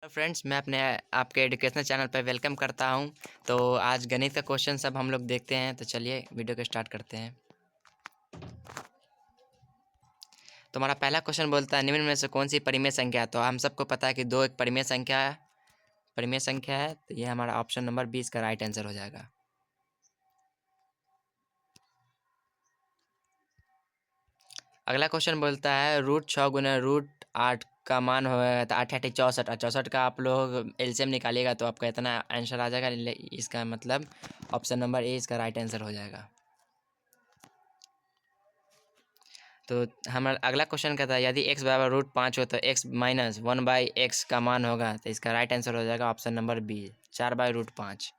Friends, मैं अपने आपके एजुकेशनल चैनल पर वेलकम करता हूं। तो आज गणित का क्वेश्चन सब हम लोग देखते हैं। तो चलिए वीडियो को स्टार्ट करते हैं। तो हमारा पहला क्वेश्चन बोलता है, निम्न में से कौन सी परिमेय संख्या है। तो हम सबको पता है कि दो एक परिमेय संख्या है। तो ये हमारा ऑप्शन नंबर 20 का राइट आंसर हो जाएगा। अगला क्वेश्चन बोलता है, √6 × √8 का मान होगा तो 8 8 64 और 64 का आप लोग एलसीएम निकालिएगा तो आपका इतना आंसर आ जाएगा। इसका मतलब ऑप्शन नंबर ए इसका राइट आंसर हो जाएगा। तो हमारा अगला क्वेश्चन कहता है, यदि x बराबर √5 हो तो x माइनस 1/x का मान होगा। तो इसका राइट आंसर हो जाएगा ऑप्शन नंबर बी, 4/√5।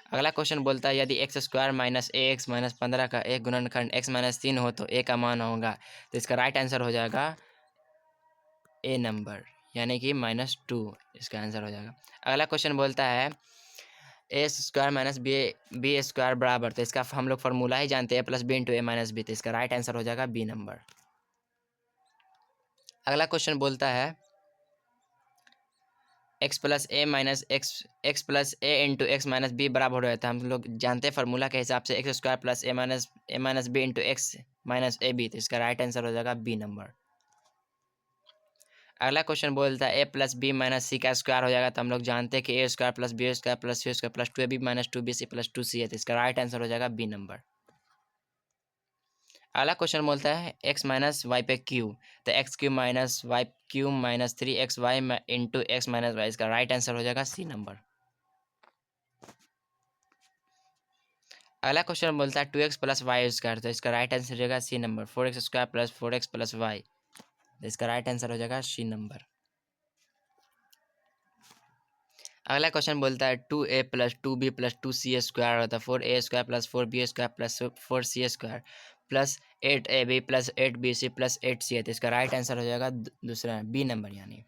अगला क्वेश्चन बोलता है, यदि x² माइनस ax माइनस 15 का एक गुणनखंड x माइनस 3 हो तो a का मान होगा। तो इसका राइट आंसर हो जाएगा ए नंबर, यानी कि -2 इसका आंसर हो जाएगा। अगला क्वेश्चन बोलता है, a² माइनस b² बराबर। तो इसका हम लोग फार्मूला ही जानते हैं, a+b × a माइनस b। तो इसका राइट आंसर हो जाएगा बी नंबर। अगला क्वेश्चन बोलता है, x + a × x minus b बराबर हो जाता है। हम लोग जानते हैं फार्मूला के हिसाब से x² + a minus b × x minus a b। तो इसका राइट आंसर हो जाएगा बी नंबर। अगला क्वेश्चन बोलता है, a + b - c का स्क्वायर हो जाएगा। तो हम लोग जानते हैं कि a² + b² + c² + 2ab - 2bc + 2c है। तो इसका राइट आंसर हो जाएगा बी नंबर। अगला क्वेश्चन बोलता है, x - y पे q। तो x³ - y³ - 3xy × x - y। इसका राइट आंसर हो जाएगा सी नंबर। अगला क्वेश्चन बोलता है, 2x + y²। तो इसका राइट आंसर हो जाएगा सी नंबर, 4x² + 4x + y। तो इसका राइट आंसर हो जाएगा सी नंबर। अगला क्वेश्चन बोलता है, 2a + 2b + 2c² होता है 4a² + 4b² + 4c² + 8ab + 8bc + 8c है। तो इसका राइट आंसर हो जाएगा दूसरा बी नंबर। यानी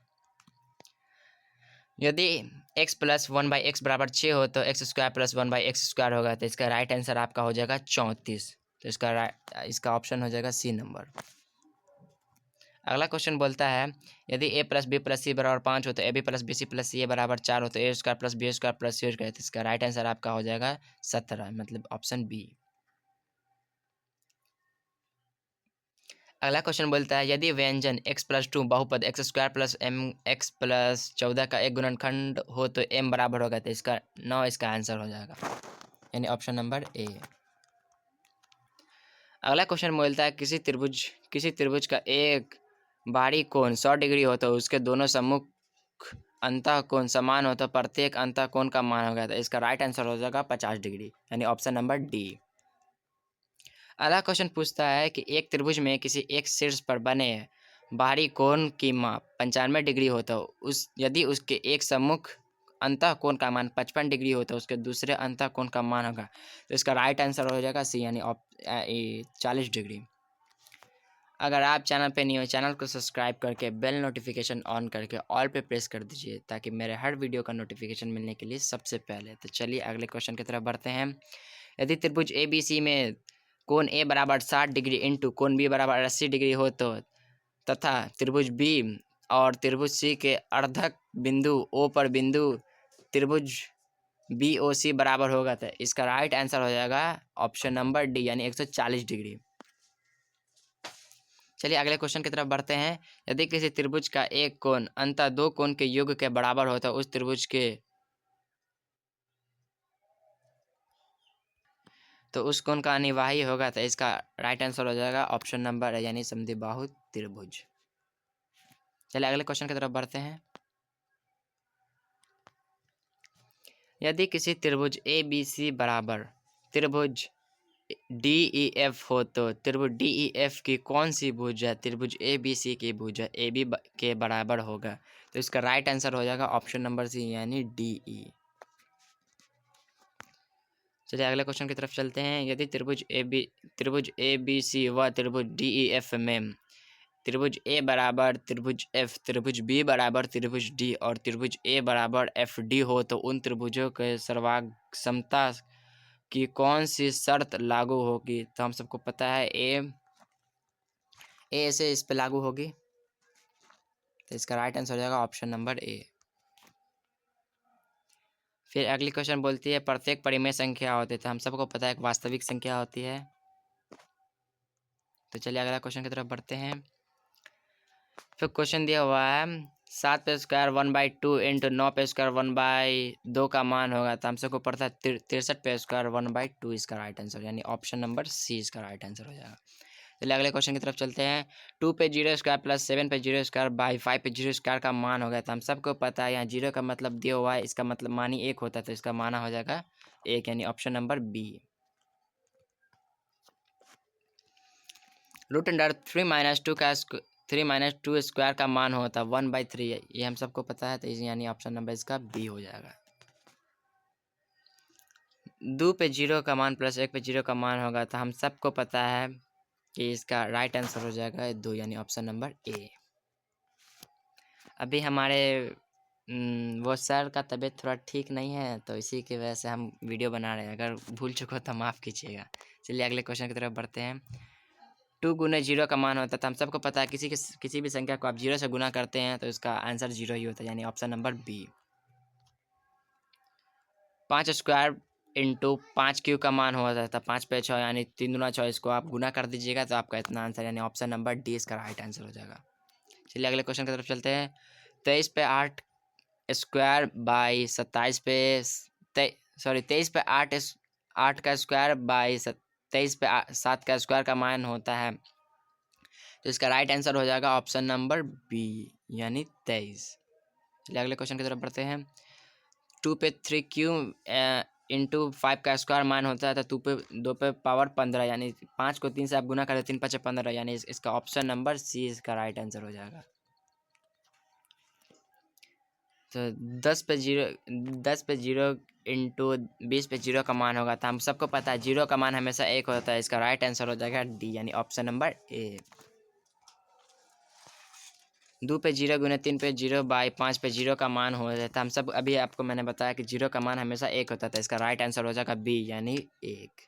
यदि x + 1/x बराबर 6 हो तो x² + 1/x² होगा। तो इसका राइट आंसर आपका हो जाएगा 34। तो इसका ऑप्शन हो जाएगा सी नंबर। अगला क्वेश्चन बोलता है, यदि a + b + c बराबर 5 हो तो ab + bc + ca बराबर 4 हो तो a² + b² + c²। तो इसका राइट आंसर आपका हो जाएगा 17, मतलब ऑप्शन बी। अगला क्वेश्चन बोलता है, यदि व्यंजन x + 2 बहुपद x² + mx + 14 का एक गुणनखंड हो तो m बराबर होगा। तो इसका 9 इसका आंसर हो जाएगा, यानी ऑप्शन नंबर ए। अगला क्वेश्चन बोलता है, किसी त्रिभुज का एक बाहरी कोण 100 डिग्री हो तो उसके दोनों सम्मुख अंतःकोण समान हो तो प्रत्येक अंतःकोण का मान होगा। तो इसका राइट आंसर हो जाएगा 50 डिग्री, यानी ऑप्शन नंबर डी। अगला क्वेश्चन पूछता है कि एक त्रिभुज में किसी एक शीर्ष पर बने बाहरी कोण की माप 95 डिग्री हो तो यदि उसके एक सम्मुख अंतःकोण का मान 55 डिग्री हो तो उसके दूसरे अंतःकोण का मान होगा। तो इसका राइट आंसर हो जाएगा सी, यानी 40 डिग्री। अगर आप चैनल पे नहीं हो, चैनल को सब्सक्राइब करके बेल नोटिफिकेशन ऑन करके ऑल पे प्रेस कर दीजिए ताकि मेरे हर वीडियो का नोटिफिकेशन मिलने के लिए सबसे पहले। तो चलिए अगले क्वेश्चन की तरफ बढ़ते हैं। यदि त्रिभुज ए बी सी में कोण ए बराबर 60 डिग्री इंटू कोण बी बराबर 80 डिग्री हो तो तथा त्रिभुज बी और त्रिभुज सी के अर्धक बिंदु ओ पर बिंदु त्रिभुज बी ओ सी बराबर होगा। तो इसका राइट आंसर हो जाएगा ऑप्शन नंबर डी, यानी 140 डिग्री। चलिए अगले क्वेश्चन की तरफ बढ़ते हैं। यदि किसी त्रिभुज का एक कोण अंततः दो कोण के योग के बराबर हो तो उस त्रिभुज के तो उस कोण का अनिवाही होगा। तो इसका राइट आंसर हो जाएगा ऑप्शन नंबर है, यानी समद्विबाहु त्रिभुज। चलिए अगले क्वेश्चन की तरफ बढ़ते हैं। यदि किसी त्रिभुज ए बी सी बराबर त्रिभुज डी ई एफ हो तो त्रिभुज डी ई एफ की कौन सी भुजा त्रिभुज ए बी सी की भुजा ए बी के बराबर होगा। तो इसका राइट आंसर हो जाएगा ऑप्शन नंबर सी, यानी डी ई। चलिए अगले क्वेश्चन की तरफ चलते हैं। यदि त्रिभुज ए बी सी व त्रिभुज डी ई एफ में त्रिभुज ए बराबर त्रिभुज एफ, त्रिभुज बी बराबर त्रिभुज डी और त्रिभुज ए बराबर एफ डी हो तो उन त्रिभुजों के सर्वांग समता की कौन सी शर्त लागू होगी। तो हम सबको पता है ए से इस पे लागू होगी। तो इसका राइट आंसर हो जाएगा ऑप्शन नंबर ए। फिर अगली क्वेश्चन बोलती है प्रत्येक परिमेय संख्या होती है, तो हम सबको पता है एक वास्तविक संख्या होती है। तो चलिए अगला क्वेश्चन की तरफ बढ़ते हैं। फिर क्वेश्चन दिया हुआ है 7 पे स्क्वायर 1/2 इंटू 9 पे स्क्वायर 1/2 का मान होगा, तो हम सबको पता है 63 पे स्क्वायर 1/2 इसका राइट आंसर, यानी ऑप्शन नंबर सी इसका राइट आंसर हो जाएगा। चलिए अगले क्वेश्चन की तरफ चलते हैं। 2 पे 0 स्क्वायर प्लस 7 पे 0 स्क्वायर बाई 5 पे 0 स्क्वायर का मान हो गया, तो हम सबको पता है यहाँ 0 का मतलब दिया हुआ है, इसका मतलब मान ही 1 होता है, तो इसका माना हो जाएगा 1, यानी option number B. Root under 3 - 2 square का मान होता है 1/3, ये हम सबको पता है, तो यानी ऑप्शन नंबर इसका बी हो जाएगा। 2 पे 0 का मान प्लस 1 पे 0 का मान होगा, तो हम सबको पता है कि इसका राइट आंसर हो जाएगा 2, यानी ऑप्शन नंबर ए। अभी हमारे वो सर का तबीयत थोड़ा ठीक नहीं है, तो इसी की वजह से हम वीडियो बना रहे हैं, अगर भूल चुको तो माफ़ कीजिएगा। चलिए अगले क्वेश्चन की तरफ बढ़ते हैं। 2 गुने 0 का मान होता है, तो हम सबको पता है किसी भी संख्या को आप 0 से गुना करते हैं तो इसका आंसर 0 ही होता है, यानी option number B. 5 square into 5 cube का मान होता है, तो 5 पे 6 यानी 3 दूना 6, इसको आप गुना कर दीजिएगा तो आपका इतना आंसर, यानी ऑप्शन नंबर डी इसका राइट आंसर हो जाएगा। चलिए अगले क्वेश्चन की तरफ चलते हैं। 23 पे 8 स्क्वायर बाई 27 पे 23 पे 8 का स्क्वायर बाई 23 पे 7 का स्क्वायर का मान होता है, तो इसका राइट आंसर हो जाएगा ऑप्शन नंबर बी, यानी 23। चलिए अगले क्वेश्चन की तरफ बढ़ते हैं। 2 पे 3 क्यूब इंटू 5 का स्क्वायर मान होता है, तो 2 पे पावर 15, यानी 5 को 3 से आप गुना करें 3 5 15, यानी इसका ऑप्शन नंबर सी इसका राइट आंसर हो जाएगा। तो 10 पे 0 इंटू 20 पे 0 का मान होगा, तो हम सबको पता है 0 का मान हमेशा 1 होता है, इसका राइट आंसर हो जाएगा डी, यानी ऑप्शन नंबर ए। 2 पे 0 गुने 3 पे 0 बाई 5 पे 0 का मान हो जाता है, हम सब अभी आपको मैंने बताया कि 0 का मान हमेशा 1 होता था, इसका राइट आंसर हो जाएगा बी, यानी 1।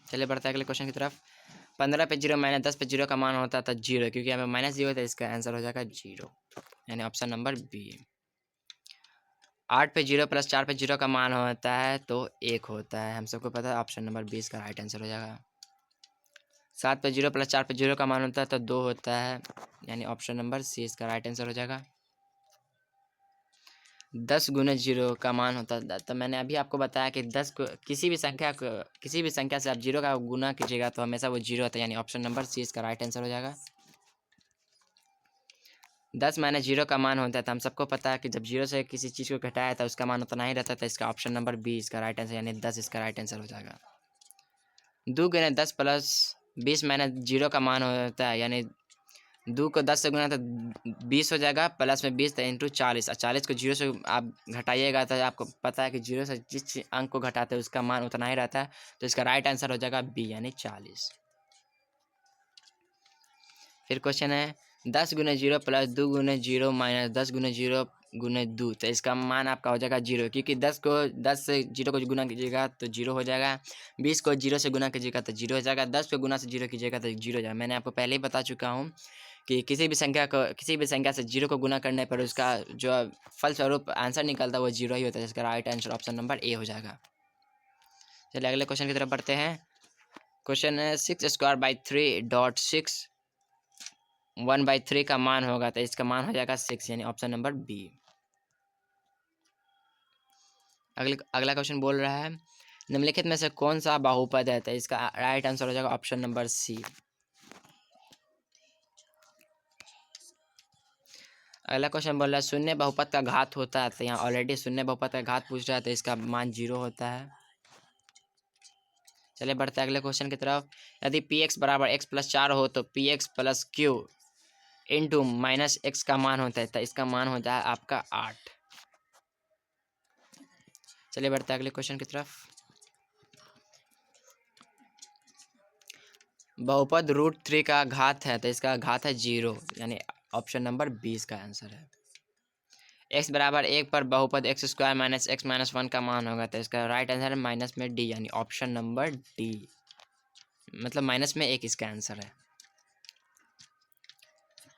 चलिए बढ़ते हैं अगले क्वेश्चन की तरफ। 15 पे 0 माइनस 10 पे 0 का मान होता था 0, क्योंकि हमें माइनस 0 था, इसका आंसर हो जाएगा 0, यानी ऑप्शन नंबर बी। 8 पे 0 प्लस 4 पे 0 का मान होता है तो 1 होता है, हम सबको पता है, ऑप्शन नंबर 20 का राइट आंसर हो जाएगा। 7 पे 0 प्लस 4 पे 0 का मान होता है तो 2 होता है, यानी ऑप्शन नंबर सी इसका राइट आंसर हो जाएगा। 10 गुने 0 का मान होता है, तो मैंने अभी आपको बताया कि 10 को किसी भी संख्या से आप 0 का गुना कीजिएगा तो हमेशा वो 0 होता है, यानी ऑप्शन नंबर सी इसका राइट आंसर हो जाएगा। 10 माइनस 0 का मान होता है, तो हम सबको पता है कि जब 0 से किसी चीज़ को घटाया था उसका मान उतना ही रहता था, इसका ऑप्शन नंबर बी इसका राइट आंसर, यानी 10 इसका राइट आंसर हो जाएगा। 2 गुने 10 प्लस 20 माइनस 0 का मान होता है, यानी 2 को 10 से गुना तो 20 हो जाएगा, प्लस में 20 तो इंटू 40, और 40 को 0 से आप घटाइएगा तो आपको पता है कि 0 से जिस अंक को घटाते हैं उसका मान उतना ही रहता है, तो इसका राइट आंसर हो जाएगा बी, यानी 40। फिर क्वेश्चन है 10 गुने 0 प्लस 2 गुने 0 माइनस 10 गुने 0 गुने 2, तो इसका मान आपका हो जाएगा 0, क्योंकि 10 से 0 को गुना कीजिएगा तो 0 हो जाएगा, 20 को 0 से गुना कीजिएगा तो 0 हो जाएगा, 10 को गुना से 0 कीजिएगा तो 0 हो जाएगा। मैंने आपको पहले ही बता चुका हूँ कि किसी भी संख्या से 0 को गुना करने पर उसका जो फलस्वरूप आंसर निकलता है वो 0 ही होता है, जिसका right answer option number A हो जाएगा। चलिए अगले क्वेश्चन की तरफ बढ़ते हैं। क्वेश्चन है 6 स्क्वायर बाई 3.6 1/3 का मान होगा, तो इसका मान हो जाएगा 6, यानी ऑप्शन नंबर बी। अगला क्वेश्चन बोल रहा है निम्नलिखित में से कौन सा बहुपद है, तो इसका राइट आंसर हो जाएगा ऑप्शन नंबर सी। अगला क्वेश्चन बोल रहा है शून्य बहुपद का घात होता है, तो यहाँ ऑलरेडी शून्य बहुपद का घात पूछ रहा है, तो इसका मान 0 होता है। चलिए बढ़ते हैं अगले क्वेश्चन की तरफ। यदि पी एक्स बराबर एक्स प्लस 4 हो तो P x plus Q into minus x का मान होता है, तो इसका मान होता है आपका 8। चलिए बढ़ते हैं अगले क्वेश्चन की तरफ। बहुपद √3 का घात है, तो इसका घात है 0, यानी ऑप्शन नंबर 20 का आंसर है। x बराबर 1 पर बहुपद x square minus x minus 1 का मान होगा, तो इसका राइट आंसर है माइनस में डी, यानी ऑप्शन नंबर डी, मतलब माइनस में 1 इसका आंसर है।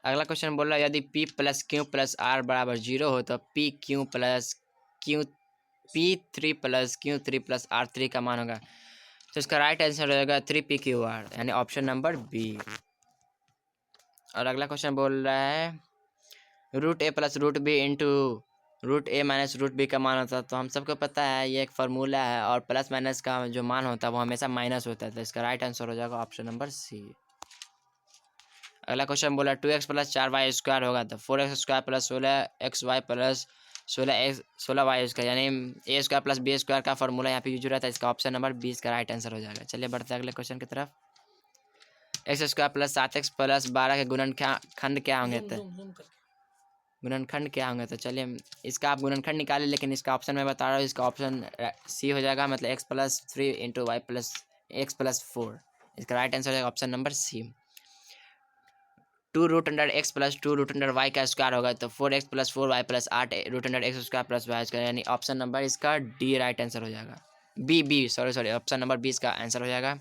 अगला क्वेश्चन बोल रहा है यदि P plus Q plus R बराबर 0 हो तो P Q plus Q P3 plus Q3 plus R3 का मान होगा। तो इसका राइट आंसर हो जाएगा 3PQR, यानी ऑप्शन नंबर बी। और अगला क्वेश्चन बोल रहा है root A plus root B into root A minus root B का मान होता है। तो हम सबको पता है ये एक फार्मूला है, और प्लस माइनस का जो मान होता है वो हमेशा माइनस होता है। तो इसका राइट आंसर हो जाएगा ऑप्शन नंबर सी। अगला क्वेश्चन बोला 2x प्लस 4y स्क्वायर होगा तो 4x square plus 16xy plus 16y square, यानी ए स्क्वायर प्लस बी स्क्वायर का फॉर्मूला यहाँ पे यूज हो रहा था। इसका ऑप्शन नंबर 20 का राइट आंसर हो जाएगा। चलिए बढ़ते हैं अगले क्वेश्चन की तरफ। X square plus 7x plus 12 के गुणनखंड क्या होंगे? तो गुणनखंड क्या होंगे? तो चलिए इसका आप गुणनखंड निकालें, लेकिन इसका ऑप्शन मैं बता रहा हूँ, इसका ऑप्शन सी हो जाएगा, मतलब x plus 3 into y plus x plus 4। इसका राइट आंसर हो जाएगा option number C. 2 root under x plus 2 root under y का स्क्वायर होगा तो 4x plus 4y plus 8 root under x square plus y square, यानी option number इसका D right answer हो जाएगा। बी सॉरी ऑप्शन नंबर 20 का answer हो जाएगा।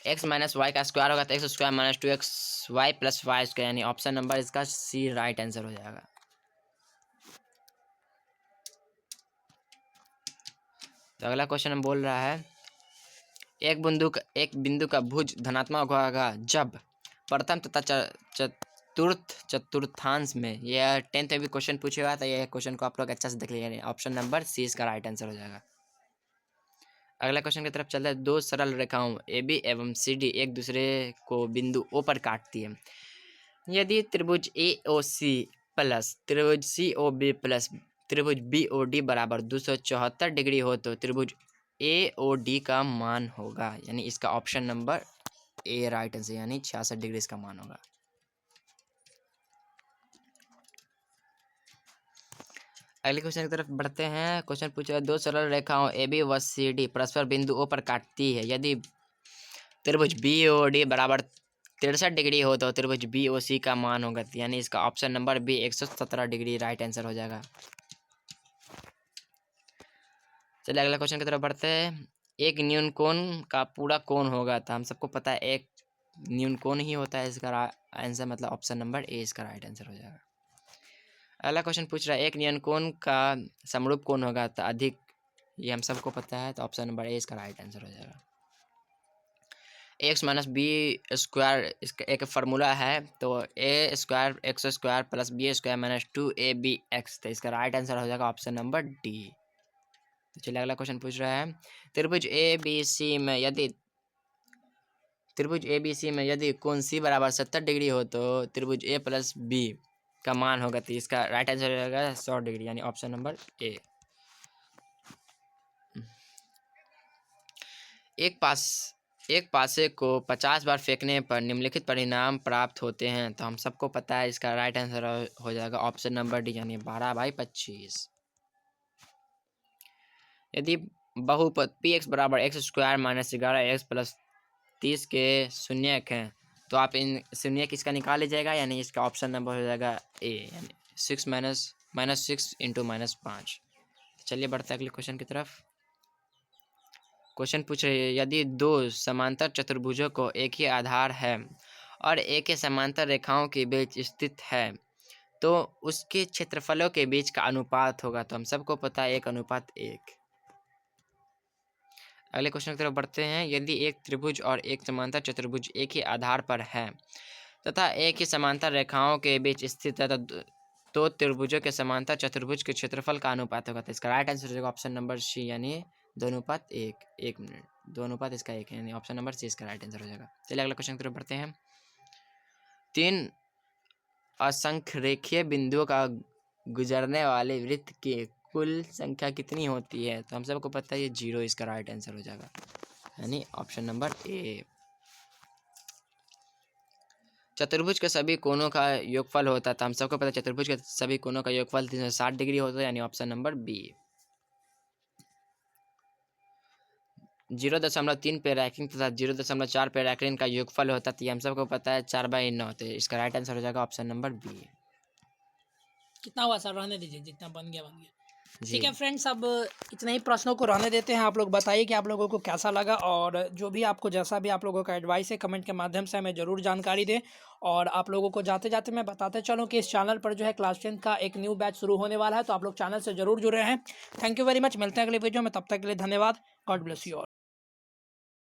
x माइनस वाई का स्क्वायर होगा तो x square minus 2xy plus y square, यानी ऑप्शन नंबर इसका सी राइट आंसर हो जाएगा। तो अगला क्वेश्चन हम बोल रहा है एक बिंदु का भुज धनात्मक होगा जब प्रथम तथा चतुर्थ चतुर्थांश में। यह 10th में भी क्वेश्चन पूछे हुआ था, यह क्वेश्चन को आप लोग अच्छा से देख लीजिए, ऑप्शन नंबर सी इसका राइट आंसर हो जाएगा। अगला क्वेश्चन की तरफ चलते हैं। दो सरल रेखाओं ए बी एवं सी डी एक दूसरे को बिंदु ओ पर काटती है। यदि त्रिभुज ए ओ सी प्लस त्रिभुज सी ओ बी प्लस त्रिभुज बी ओ डी बराबर 274 डिग्री हो तो त्रिभुज ए ओ डी का मान होगा, यानी इसका option number A right answer, यानी 66 डिग्री इसका मान होगा। अगले क्वेश्चन की तरफ बढ़ते हैं। क्वेश्चन पूछा दो सरल रेखाओं ए बी व सी डी परस्पर बिंदु ओ पर काटती है। यदि त्रिभुज बी ओ डी बराबर 63 डिग्री हो तो त्रिभुज बी ओ सी का मान होगा, यानी इसका option number B 117 degree right answer हो जाएगा। चलिए अगला क्वेश्चन की तरफ बढ़ते हैं। एक न्यून कोण का पूरा कोण होगा तो हम सबको पता है एक न्यून कोण ही होता है इसका आंसर, मतलब ऑप्शन नंबर ए इसका राइट आंसर हो जाएगा। अगला क्वेश्चन पूछ रहा है एक न्यून कोण का समरूप कोण होगा तो अधिक, ये हम सबको पता है, तो ऑप्शन नंबर ए इसका राइट आंसर हो जाएगा। एक्स माइनस बी स्क्वायर इसका एक फार्मूला है, तो A square X square plus B square minus 2ab(x), तो इसका राइट आंसर हो जाएगा ऑप्शन नंबर डी। तो चलिए अगला क्वेश्चन पूछ रहा है त्रिभुज ए बी सी में यदि कोण सी बराबर 70 डिग्री हो तो त्रिभुज ए प्लस बी का मान होगा, तो इसका राइट आंसर हो जाएगा 100 डिग्री, यानी ऑप्शन नंबर ए। एक पासे को 50 बार फेंकने पर निम्नलिखित परिणाम प्राप्त होते हैं, तो हम सबको पता है इसका राइट आंसर हो जाएगा ऑप्शन नंबर डी, यानी 12/25। यदि बहुपद पी एक्स बराबर x square minus 11x plus 30 के शून्यक हैं तो आप इन शून्यक इसका निकाल लीजिएगा, यानी इसका ऑप्शन नंबर हो जाएगा ए, यानी 6 माइनस 6 इंटू -5। चलिए बढ़ते हैं अगले क्वेश्चन की तरफ। क्वेश्चन पूछ रही है यदि दो समांतर चतुर्भुजों को एक ही आधार है और एक ही समांतर रेखाओं के बीच स्थित है तो उसके क्षेत्रफलों के बीच का अनुपात होगा, तो हम सबको पता है 1:1। अगले क्वेश्चन की तरफ बढ़ते हैं। यदि एक त्रिभुज और एक समांतर चतुर्भुज एक ही आधार पर है तथा एक ही समांतर रेखाओं के बीच स्थित है तो त्रिभुजों के समांतर चतुर्भुज के क्षेत्रफल का अनुपात होगा, तो इसका राइट आंसर हो जाएगा ऑप्शन नंबर सी, यानी 2:1। 1 मिनट 2 इसका 1 है, यानी ऑप्शन नंबर सी इसका राइट आंसर हो जाएगा। चलिए अगला क्वेश्चन की तरफ बढ़ते हैं। 3 असंख्य रेखीय बिंदुओं का गुजरने वाले वृत्त की कुल संख्या कितनी होती है, तो हम सबको पता है ये 0 इसका राइट आंसर हो जाएगा, यानी ऑप्शन नंबर ए। चतुर्भुज के सभी कोणों का योगफल होता है, तो हम सबको पता है चतुर्भुज के सभी कोणों का योगफल 360 डिग्री होता है, यानी ऑप्शन नंबर बी। 0.3 पे रैंकिंग तथा 0.4 पे रैंकिंग का योगफल होता है, तो हम सबको पता है 4/9, तो इसका राइट आंसर हो जाएगा ऑप्शन नंबर बी। कितना हुआ सर? रहने दीजिए, जितना बन गया बन गया। जी। ठीक है फ्रेंड्स, अब इतने ही प्रश्नों को रहने देते हैं। आप लोग बताइए कि आप लोगों को कैसा लगा, और जो भी आपको जैसा भी आप लोगों का एडवाइस है कमेंट के माध्यम से हमें ज़रूर जानकारी दें। और आप लोगों को जाते जाते मैं बताते चलूँ कि इस चैनल पर जो है क्लास 10 का एक न्यू बैच शुरू होने वाला है, तो आप लोग चैनल से ज़रूर जुड़े रहें। थैंक यू वेरी मच, मिलते हैं अगले वीडियो में, तब तक के लिए धन्यवाद। God bless you all.